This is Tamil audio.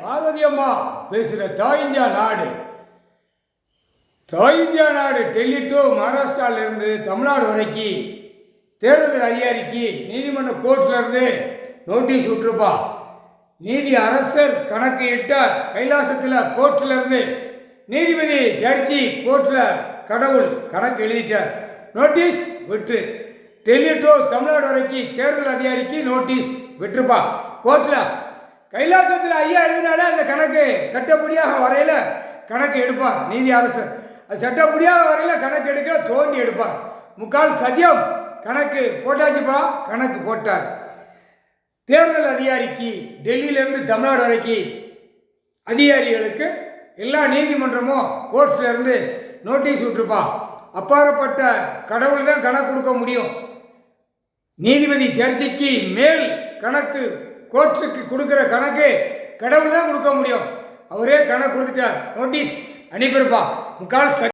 பார்வதி அம்மா பேசுகிற தாய் இந்தியா நாடு டெல்லி டு மகாராஷ்டிராவிலிருந்து தமிழ்நாடு வரைக்கும் தேர்தல் அதிகாரிக்கு நீதிமன்ற கோர்ட்லேருந்து நோட்டீஸ் விட்டுருப்பா. நீதி அரசர் கணக்கு இட்டார் கைலாசத்தில் கோர்ட்டிலேருந்து நீதிபதி ஜட்ஜி கோர்ட்டில் கடவுள் கணக்கு எழுதிட்டார். நோட்டீஸ் விட்டு டெல்லி டு தமிழ்நாடு வரைக்கும் தேர்தல் அதிகாரிக்கு நோட்டீஸ் விட்டுருப்பா. கோர்ட்டில் கைலாசத்தில் ஐயா எழுதினாலே அந்த கணக்கு சட்டப்படியாக வரையில் கணக்கு எடுப்பார் நீதி அரசர். அது சட்டப்படியாக வரையில் கணக்கு எடுக்க தோண்டி எடுப்பார். முக்கால் சத்தியம் கணக்கு போட்டாச்சுப்பா. கணக்கு போட்டார். தேர்தல் அதிகாரிக்கு டெல்லியிலேருந்து தமிழ்நாடு வரைக்கும் அதிகாரிகளுக்கு எல்லா நீதிமன்றமும் கோர்ட்ஸ்லேருந்து நோட்டீஸ் விட்டுருப்பா. அப்பாற்பட்ட கடவுள் தான் கணக்கு கொடுக்க முடியும். நீதிபதி ஜட்ஜிக்கு மேல் கணக்கு கோர்ட்டுக்கு கொடுக்குற கணக்கு கடவுள் தான் கொடுக்க முடியும். அவரே கணக்கு கொடுத்துட்டார். நோட்டீஸ் அனுப்பியிருப்பா. முக்கால்